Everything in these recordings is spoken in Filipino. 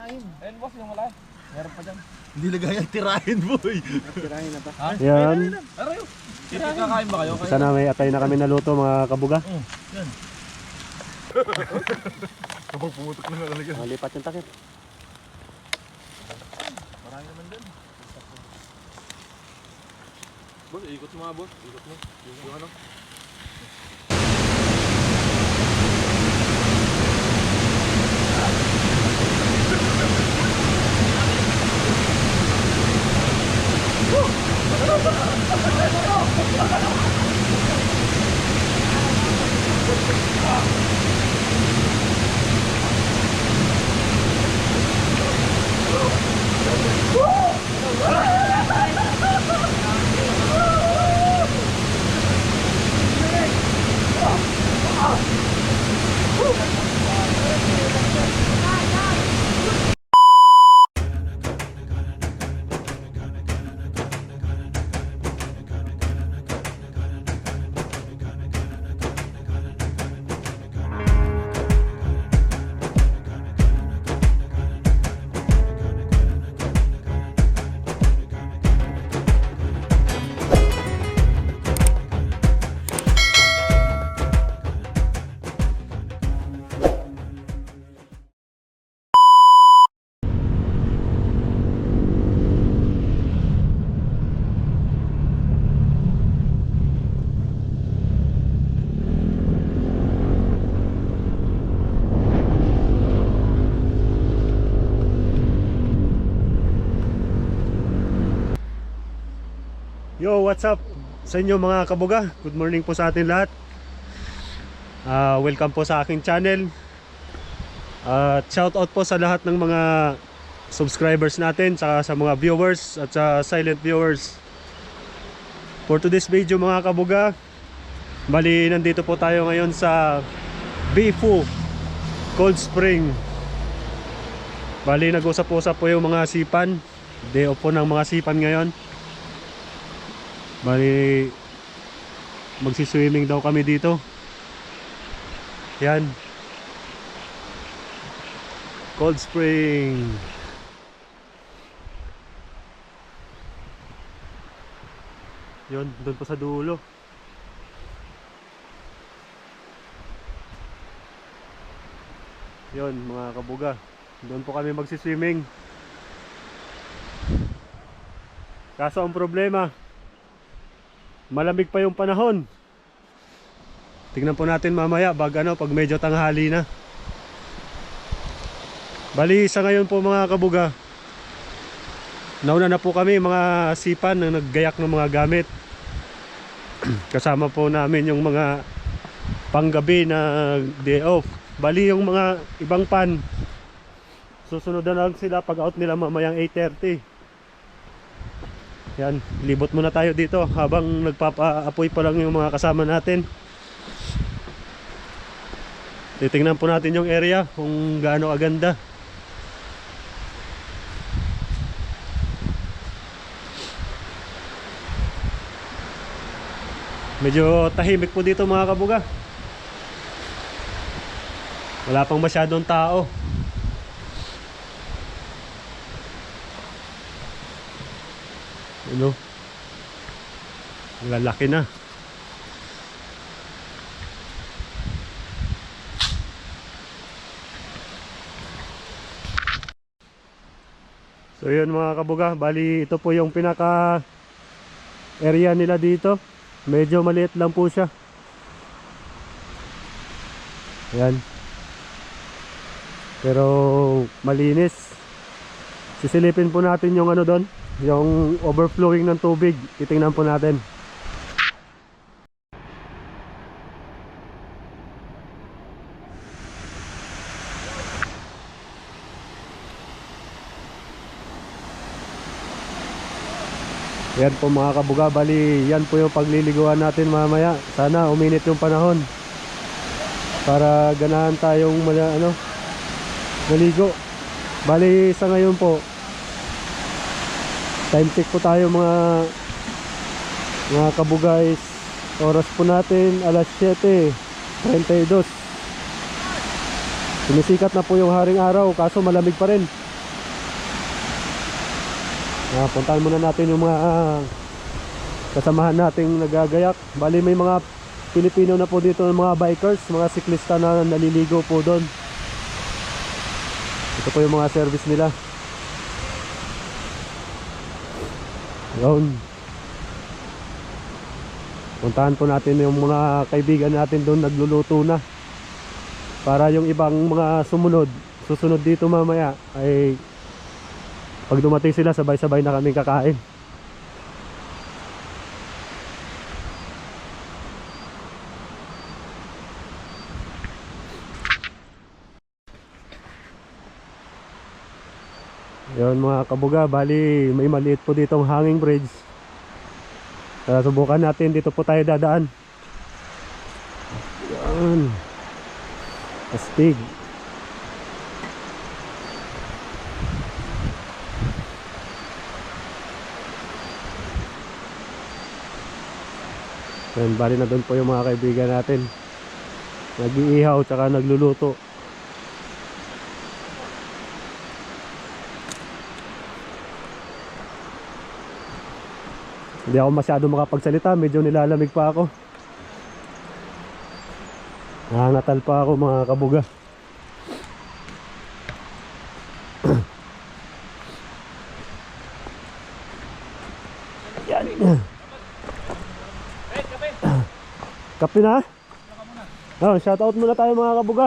Ayun boss, yung wala. Meron pa dyan. Hindi lagayan tirahin, boy. Tirahin na ba? Yan. Aray, tirahin. Kakain ba kayo? Sana may atay na kami naluto mga kabuga. Yan. Kapag pumutok na talaga. Malipat yung takip. Marami naman dyan. Boss, ikot mo mga boss. Ikot mo. Yung ano? Yo, what's up sa inyo mga kabuga? Good morning po sa atin lahat. Welcome po sa aking channel. Shout out po sa lahat ng mga subscribers natin, saka sa mga viewers at sa silent viewers. For today's video mga kabuga, bali nandito po tayo ngayon sa Bifu Cold Spring. Bali nag-usap-usap po yung mga sipan. Day off po ng mga sipan ngayon. Bali magsiswimming daw kami dito. Yan, Cold Spring. Yun, doon pa sa dulo. Yun mga kabuga, doon po kami magsiswimming. Kaso ang problema, malamig pa yung panahon. Tingnan po natin mamaya pag medyo tanghali na. Bali sa ngayon po mga kabuga, nauna na po kami mga sipan na naggayak ng mga gamit. Kasama po namin yung mga panggabi na day off. Bali yung mga ibang pan, susunod na lang sila pag out nila mamayang 8:30. Yan, libot muna tayo dito habang nagpapaapoy pa lang yung mga kasama natin. Titingnan po natin yung area kung gaano kaganda. Medyo tahimik po dito mga kabuga. Wala pang masyadong tao. Ano? Lalaki na. So yun mga kabuga, bali ito po yung pinaka area nila dito. Medyo maliit lang po siya. Ayan. Pero malinis. Sisilipin po natin yung ano doon, yung overflowing ng tubig. Titingnan po natin. Yan po mga kabuga, bali yan po yung pagliliguan natin mamaya. Sana uminit yung panahon para ganahan tayong maligo. Bali sa ngayon po, time check po tayo mga kabugays. Oras po natin alas 7:32. Sumisikat na po yung haring araw, kaso malamig pa rin. Puntahan muna natin yung mga kasamahan nating nagagayak. Bali may mga Pilipino na po dito, mga bikers, mga siklista na naliligo po doon. Ito po yung mga service nila. Yun. Puntahan po natin yung mga kaibigan natin doon nagluluto na. Para yung ibang mga susunod dito mamaya ay pag dumating sila sabay-sabay na kaming kakain. Yun mga kabuga, bali may maliit po ditong hanging bridge. Kaya subukan natin, dito po tayo dadaan. Yan. Astig. Yan, bali na doon po yung mga kaibigan natin. Nag-iihaw tsaka nagluluto. Hindi ako masyado makapagsalita, medyo nilalamig pa ako. Nangangatal pa ako mga kabuga. Yan. Kape na? Oh, shout out muna tayo mga kabuga.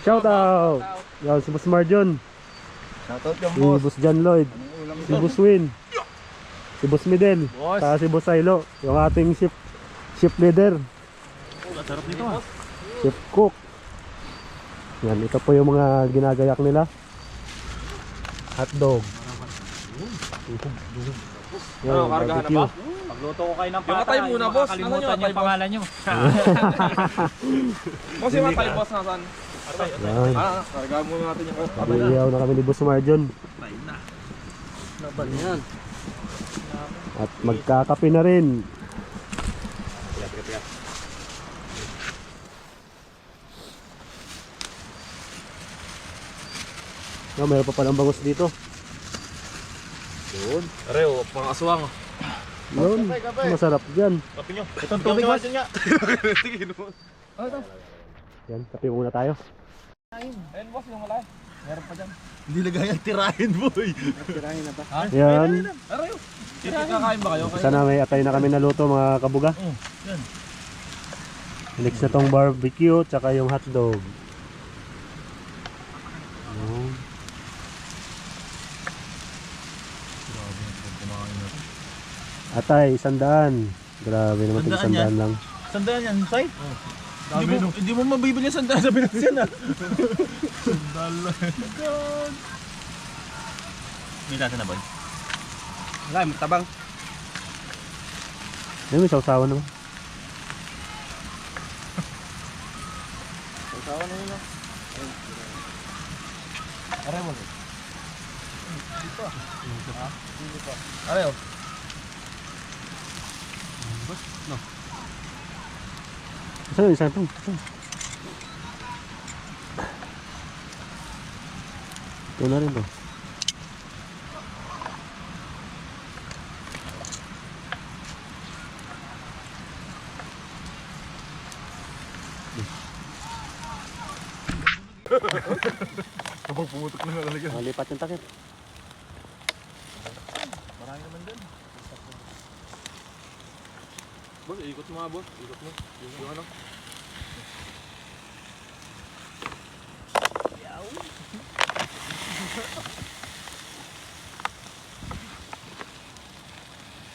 Shout out. Yan si Boss Marjon. Shoutout yung Si boss. Boss John Lloyd. Si Boss Win. Si Boss Midel. Saka si Boss Silo. Yung ating ship leader. Sarap nito ah. Chef cook. Yan, ito po yung mga ginagayak nila. Hotdog. Yan, Ano, kargahan na barbecue. ba? Pagluto ko kayo ng Yung pata, atay muna, boss. makakalimutan Nasaan yung yung atay, pangalan nyo. Boss, yung atay, boss, nasan? Yan. Kargahan muna natin yung atay. Iiyaw na kami ni Boss Marjon. Laban yan. At magkakape na rin. No, mayroon pa palang bangus dito. Yun. Areo, mga aswang. Yun, masarap dyan. Kape nyo. Itong tubig boss. Tingin mo. Yan, kape muna tayo. Ayun, boss, yung malay. Meron pa dyan. Hindi lagay ang tirahin boy. Yan. Areo. Kakain ba kayo? Sana may atay na kami naluto mga kabuga. Yan. Next na tong barbecue tsaka yung hotdog. Yun. Atay, 100. Grabe naman ito, 100 yan? 100 lang. Sandaan yan, Sai? Hindi mo mabibili yung sandaan sa Pinas yan ah. Sandala. God. May lasa na ba? Wala, magtabang. Ayun, may sausawan naman. Sawa na yun. Areo mo. Areo. Saan yung isang ito? Ito na rin to. Kapag pumutok na nga talaga. Lipat yung takip. Marami naman din. Boss, ikot mo nga, boss. Ikot mo. Yung ano?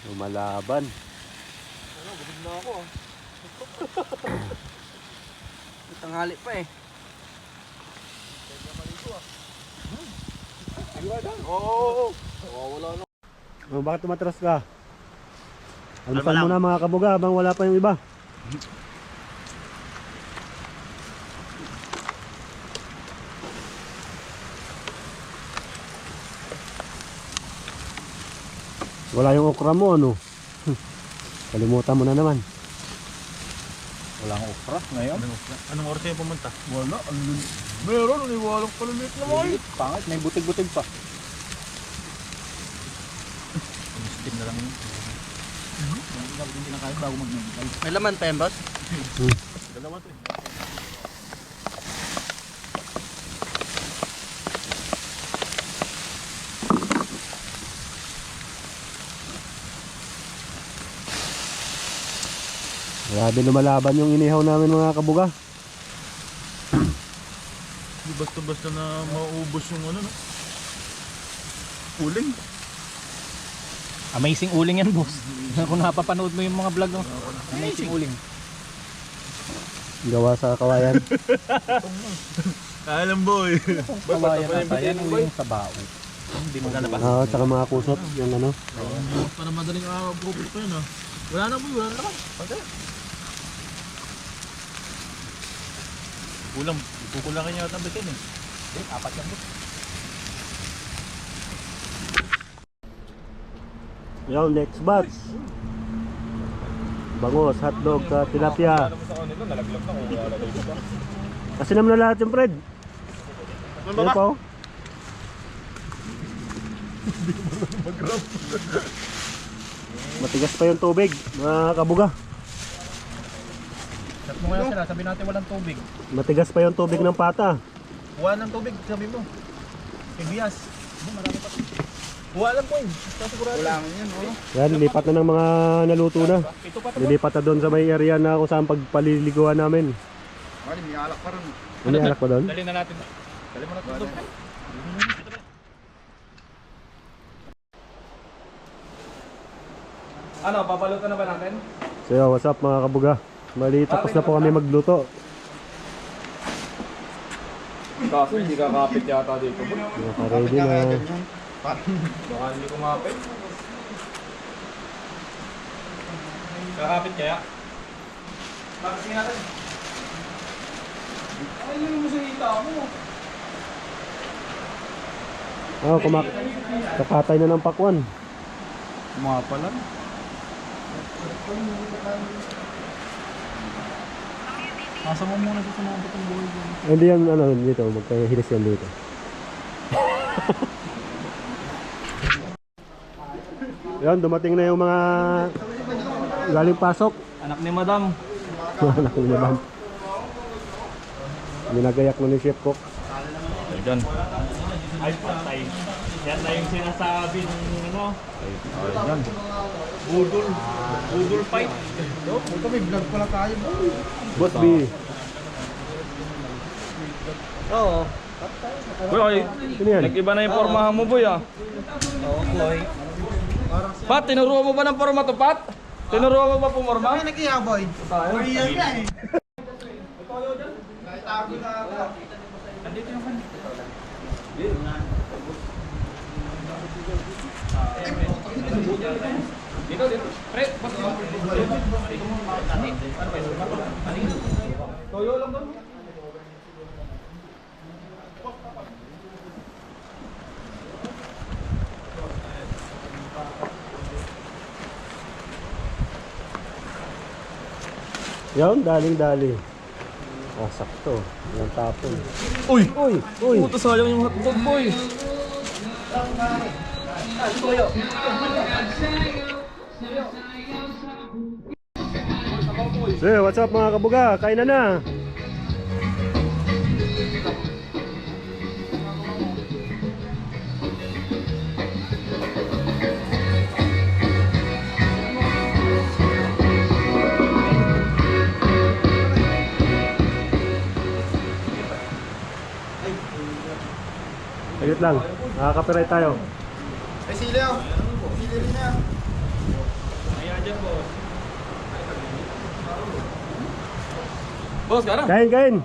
Lumalaban. Ano, bubog na ako. Tanghali pa eh. Oo. Wala na. Oh, bakit tumatras ka? Almusal mo na mga kabuga habang wala pa yung iba. Wala yung okra mo ano? Kalimutan mo na naman. Walang okra ngayon. Anong oras kayo pumunta? Wala. Meron. Walang palamit na mo. Pangit, may butig-butig pa. itim na lang yun. Hindi na kahit bago mag-medical. May laman pa yan, boss? Dalawa to eh. Grabe lumalaban yung inihaw namin mga kabuga. Hindi basta-basta na maubos yung ano, no? Uling. Amazing uling yan, boss. Kung napapanood mo yung mga vlog, no? Amazing uling. Gawa sa kawayan. Alam boy. Kawayan nata yan, uling sa bao. Hindi mo na ba? Oo, tsaka mga kusot. Yung ano. Para madaling gupit pa yun, ha? Wala na boy, wala na naman. Okay. Kulang, kukulangin niya at ang bitin eh. Apat yan, boss. Yung next batch. Bangos, hotdog, tilapia. Kasi naman na lahat yung Fred. Ano pa? Matigas pa yung tubig, mga kabuga. Chat mo ngayon sila, sabi natin walang tubig. Matigas pa yung tubig ng pata. Kuha ng tubig, sabi mo. Ibias. Marami pa. Kuha lang po yun. Kulangan yun, oh. Yan, lipat na ng mga naluto na. Lilipat na doon sa may area na kung saan pagpaliliguan namin. Mali, may alak pa rin. Ano yung alak pa doon? Dali na natin. Dali mo na ito. Ano, papaluto na ba natin? So yo, what's up mga kabuga? Mali, tapos na po kami magluto. Kaso hindi kakapit yata dito. Naka-ready na. Baka hindi kumapit. Kakapit kaya? Bakit natin? Ay, yun mo sa hita mo. Oh, kakatay na ng pakwan. Mga pala. Nasa mo muna sa mga batang buhay dyan. Hindi yan, ano, dito, magkahilis yan dito. Yan, dumating na yung mga galing pasok. Anak ni Madam. Anak ni Madam. Ginagayak na ni Chef Cook. Ayan. Ay, patay. Yan na yung sinasabi ng ano. Ayan. Budol fight. May vlog pala tayo. Boss B. Oo. Boy, Sino yan? nag-iba na yung pormahan mo, boy, ah. Oo, boy. Pat, tinuruan mo ba ng porma to, Pat? Tinuruan mo ba pumorma? Nag-iya, boy. Tayo. Dito. Pre, toyo lang doon. Yan, daling-dali. Ah, sakto. Yan tapon. Uy! Uy! Uy! Puto sayang yung hotdog, boy. So, what's up mga kabuga? Kain na! Saglit lang. Nakaka-copyright tayo. Ay, sili ako. Sili rin na. Ayan dyan, boss. Boss, gara. Kain!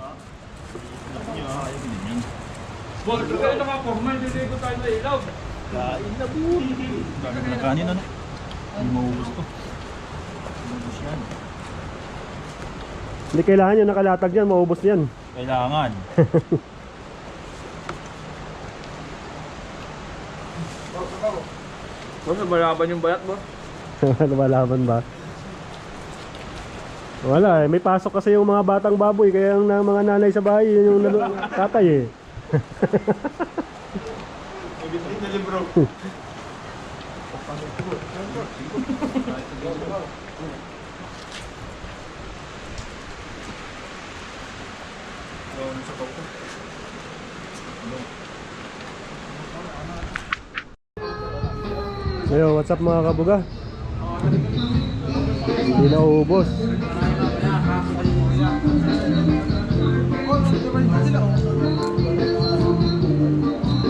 Boss, kayo nakaporma, hindi ko tayo na ilaw. Kain na, boy. Dami na kanin, ano? Hindi maubos to. Maubos yan. Hindi kailangan yung nakalatag yan, maubos yan. Kailangan. Boss, malaban yung bayat, boss. Lumalaban ba? Wala eh, may pasok kasi yung mga batang baboy, kaya ang mga nanay sa bahay, yun yung tatay eh. So yo, what's up mga kabuga? Hindi na uubos.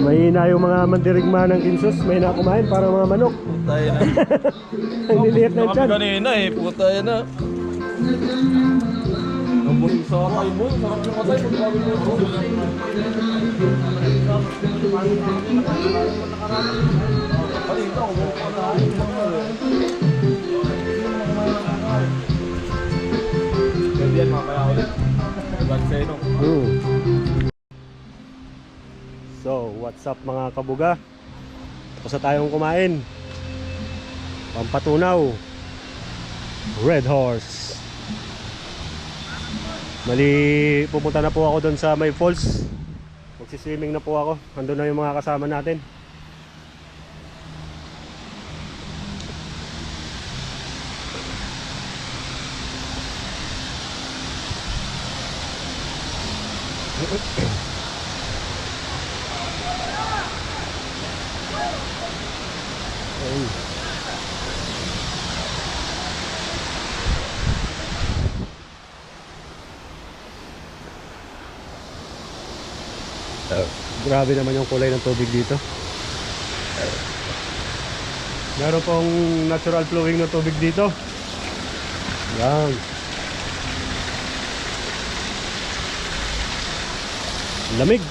Mahina yung mga mandirigma ng kinsus. Mahina kumain para mga manok. Puta yan na. Ang liliit ng Kami tiyan. kanina eh, puta yan na. Sarap mo, sarap yung katay. Pagkawin mo ito. Kanina, umuha na. Pwede yan, mamaya ulit. Ibang seno. So, what's up mga kabuga? Tapos na tayong kumain. Pampatunaw. Red Horse. Mali, pupunta na po ako doon sa may falls. Magsiswimming na po ako. Andun na yung mga kasama natin. Ayun. Grabe naman yung kulay ng tubig dito. Meron pong natural flowing ng tubig dito. Yan. Lamig.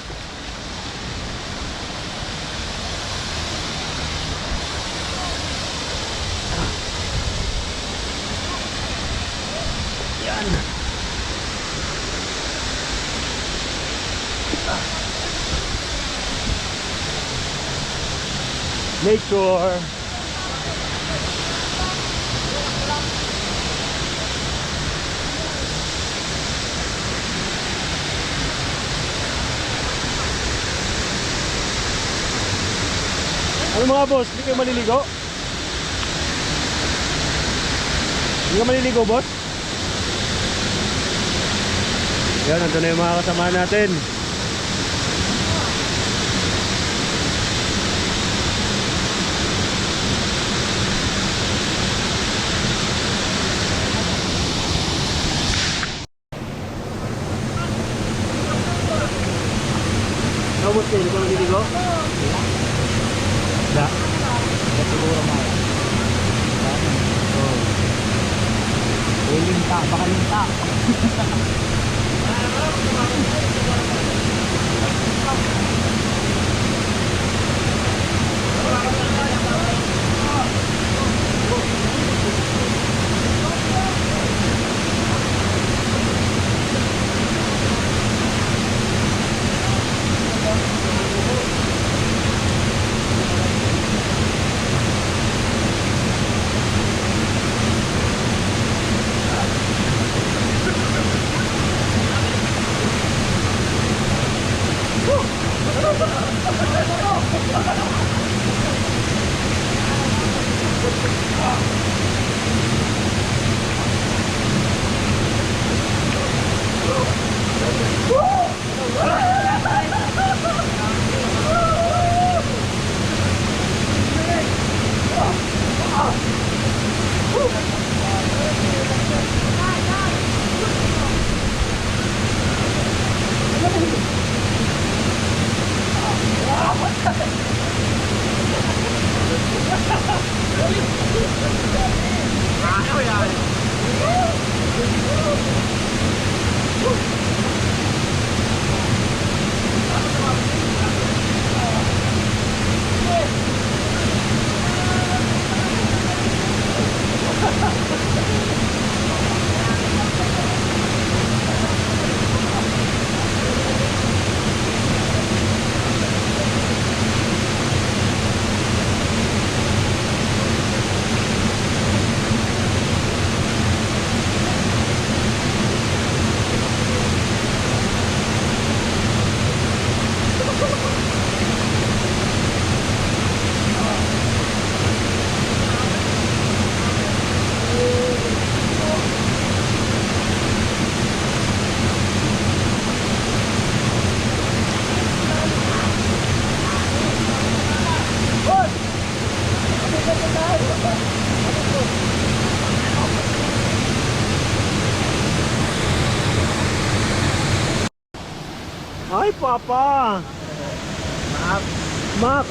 Yan. Nature. Ano mga boss, hindi kayo maliligo? Hindi ka maliligo, boss? Yan, nandun na yung mga kasama natin. Ano, boss, hindi ka maliligo? Da. Siguro mga. Linta, baka linta. Papa! Mac!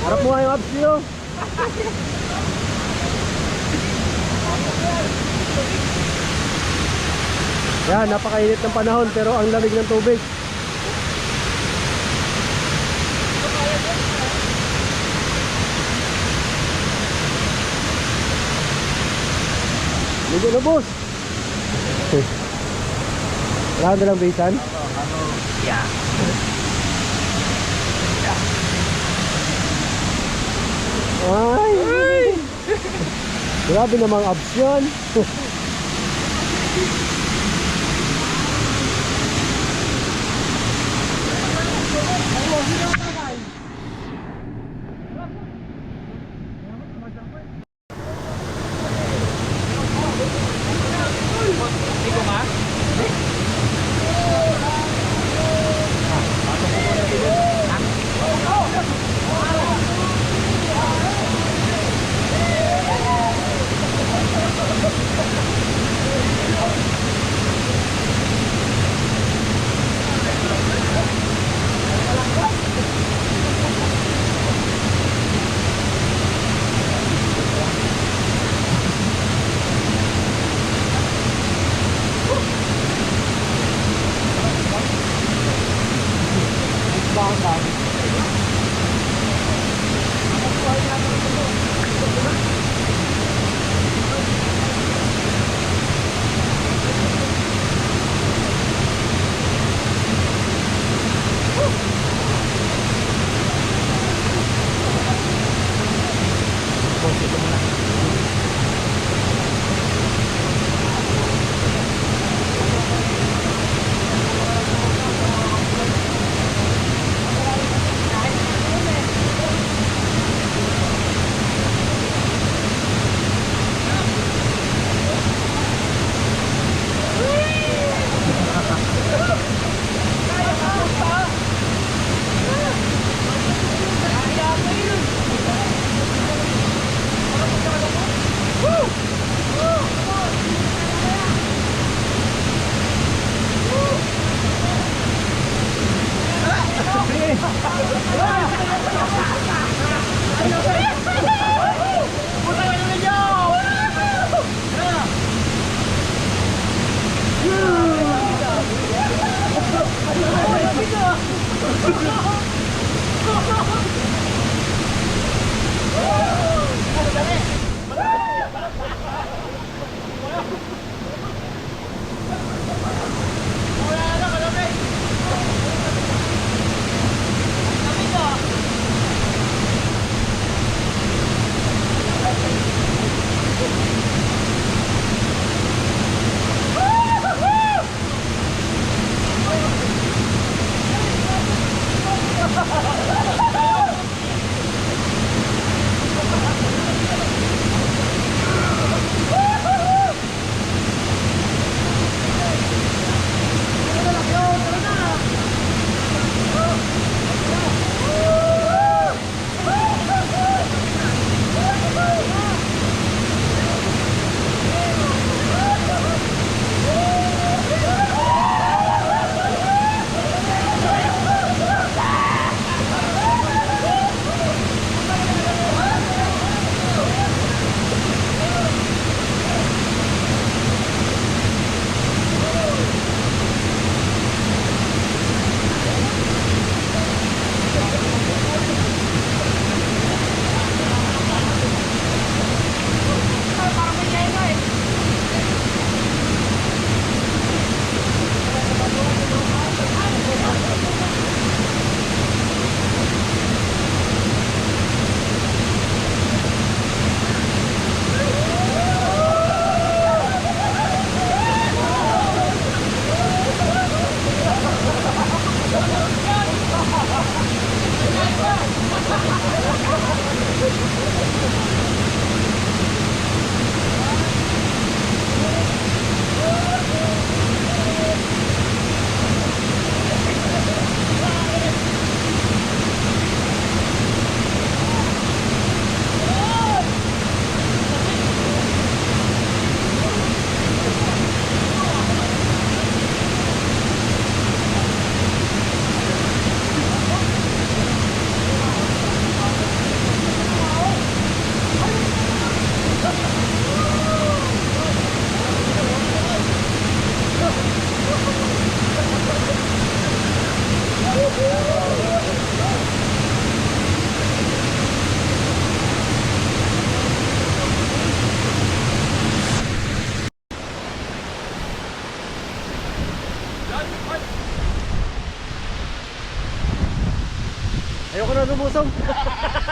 Harap mo nga yung abs niyo. Yan, napakainit ng panahon pero ang lamig ng tubig. Ligo na, boss. Wala na lang bisan? Ay! Grabe namang abs yan.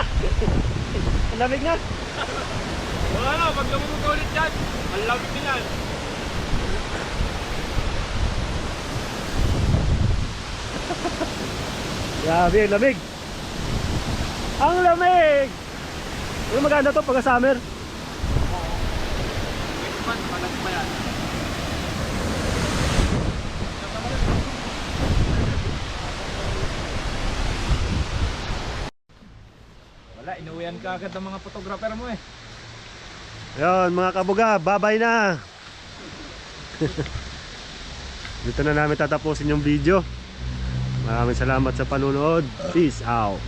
Ang lamig na. Wala na, pag lumubog ka ulit dyan, ang lamig nila. Grabe, ang lamig. Ang lamig! Yung maganda to pagka summer. Malamig pa yan. Wala, inuwian ka agad ng mga photographer mo eh. Ayun mga kabuga, babay na. Dito na namin tatapusin yung video. Maraming salamat sa panunood. Peace out.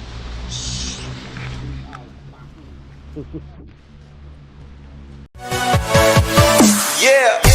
Yeah.